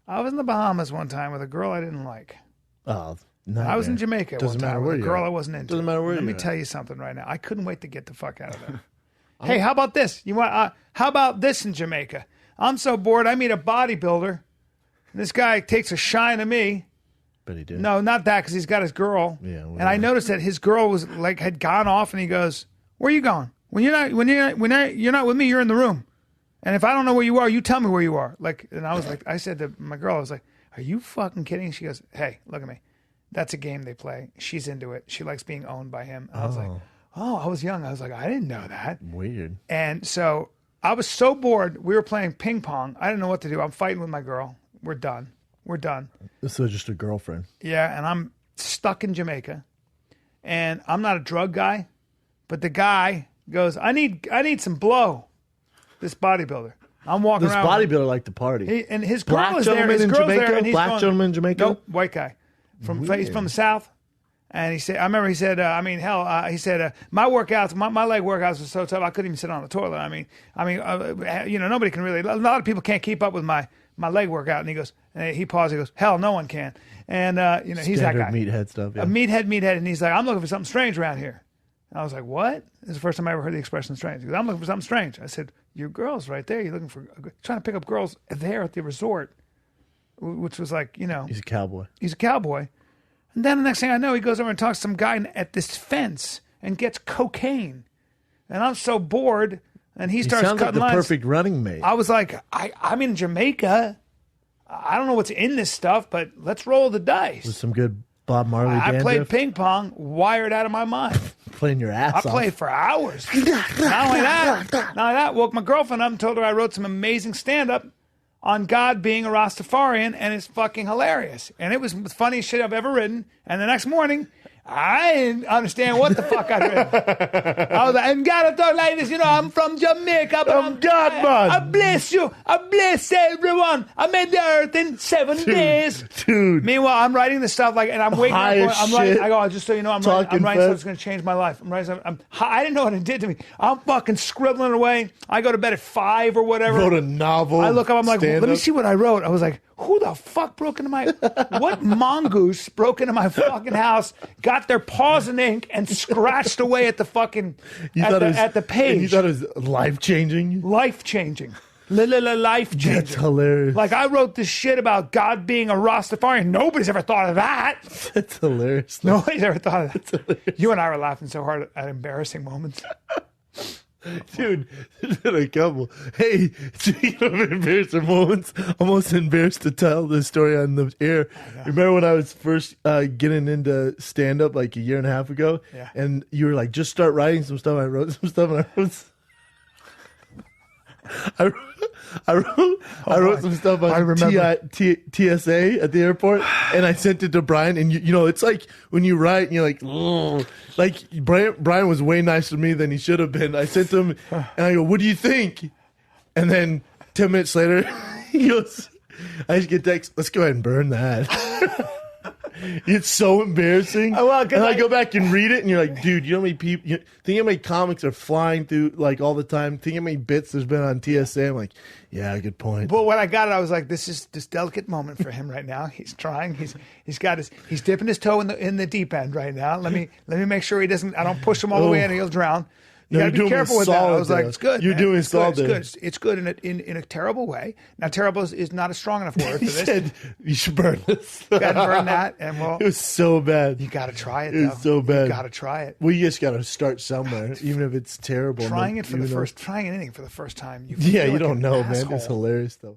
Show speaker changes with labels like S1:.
S1: I was in the Bahamas one time with a girl I didn't like.
S2: Oh,
S1: I was in Jamaica
S2: Doesn't
S1: one
S2: matter
S1: time
S2: where
S1: with a
S2: you're
S1: girl
S2: at.
S1: I wasn't into.
S2: Doesn't matter where
S1: Let me
S2: you're
S1: tell you something right now. I couldn't wait to get the fuck out of there. Hey, how about this? You want? How about this in Jamaica? I'm so bored. I meet a bodybuilder. And this guy takes a shine of me.
S2: But he did.
S1: No, not that, because he's got his girl.
S2: Yeah,
S1: and I noticed that his girl was like had gone off, and he goes, "Where are you going? When you're not with me, you're in the room. And if I don't know where you are, you tell me where you are." Like, and I was like, I said to my girl, I was like, "Are you fucking kidding?" She goes, "Hey, look at me. That's a game they play. She's into it. She likes being owned by him." And I was like, "Oh, I was young. I was like, I didn't know that."
S2: Weird.
S1: And so I was so bored. We were playing ping pong. I didn't know what to do. I'm fighting with my girl. We're done.
S2: This was just a girlfriend.
S1: Yeah, and I'm stuck in Jamaica, and I'm not a drug guy, but the guy goes, I need some blow. This bodybuilder. I'm walking
S2: This
S1: around.
S2: bodybuilder liked to party.
S1: And his girl
S2: Black
S1: is there.
S2: gentleman
S1: His
S2: in
S1: girl's
S2: Jamaica?
S1: there, and he's
S2: Black
S1: going,
S2: gentleman in Jamaica?
S1: Nope, white guy. He's from the South. And he said, I remember he said, he said, my workouts, my leg workouts were so tough, I couldn't even sit on the toilet. Nobody can really, a lot of people can't keep up with my leg workout. And he goes, and he paused, he goes, hell, no one can. And, he's that guy.
S2: Meathead stuff, yeah.
S1: A meathead. And he's like, I'm looking for something strange around here. And I was like, what? This is the first time I ever heard the expression strange. He goes, I'm looking for something strange. I said, your girl's right there. You're looking for, trying to pick up girls there at the resort, which was like,
S2: He's a cowboy.
S1: He's a cowboy. And then the next thing I know, he goes over and talks to some guy at this fence and gets cocaine. And I'm so bored. And he starts
S2: sounds
S1: cutting
S2: like the
S1: lines.
S2: perfect running mate.
S1: I was like, I'm in Jamaica. I don't know what's in this stuff, but let's roll the dice.
S2: With some good Bob Marley
S1: I played
S2: dandruff.
S1: ping pong, wired out of my mind.
S2: Playing your ass off.
S1: I played for hours. Not only that, woke my girlfriend up and told her I wrote some amazing stand-up on God being a Rastafarian, and it's fucking hilarious. And it was the funniest shit I've ever written. And the next morning, I didn't understand what the fuck I'd written. I was like, and gotta talk like this, I'm from Jamaica. But
S2: I'm God, man.
S1: I bless you. I bless everyone. I made the earth in 7 days.
S2: Dude.
S1: Meanwhile, I'm writing this stuff and I'm waking up. I'm writing. I go, just so you know, I'm writing stuff that's going to change my life. I'm writing stuff. I didn't know what it did to me. I'm fucking scribbling away. I go to bed at 5 or whatever.
S2: Wrote a novel.
S1: I look up. I'm like, let me see what I wrote. I was like, who the fuck broke into what mongoose broke into my fucking house, got their paws in ink, and scratched away at the fucking, at the page.
S2: You thought it was life-changing?
S1: Life-changing. Life-changing.
S2: That's hilarious.
S1: Like, I wrote this shit about God being a Rastafarian. Nobody's ever thought of that.
S2: That's hilarious.
S1: Nobody's ever thought of that. You and I were laughing so hard at embarrassing moments.
S2: Dude, there's been a couple. Hey, speaking of embarrassing moments, I'm almost embarrassed to tell this story on the air. Remember when I was first getting into stand-up like a year and a half ago?
S1: Yeah.
S2: And you were like, just start writing some stuff. I wrote some stuff, and I wrote some stuff on TSA at the airport, and I sent it to Bryan. And it's like when you write, and you're like, ugh. Like Bryan was way nicer to me than he should have been. I sent him, and I go, "What do you think?" And then 10 minutes later, he goes, "I just get text. Let's go ahead and burn that." It's so embarrassing. And I go back and read it, and you're like, dude, you know how many people, think how many comics are flying through like all the time? Think how many bits there's been on TSA? I'm like, yeah, good point.
S1: But when I got it, I was like, this is this delicate moment for him right now. He's trying. He's dipping his toe in the deep end right now. Let me make sure he doesn't. I don't push him all the way in, and he'll drown. You gotta be careful with that. I was like, it's good.
S2: You're doing solid.
S1: It's good in a terrible way. Now, terrible is not a strong enough word for this.
S2: He said, you should burn this.
S1: You gotta burn that, and
S2: it was so bad.
S1: You gotta try it.
S2: It was so bad.
S1: You gotta try it.
S2: Well, you just gotta start somewhere, even if it's terrible.
S1: Trying anything for the first time.
S2: You don't know, man. It's hilarious though.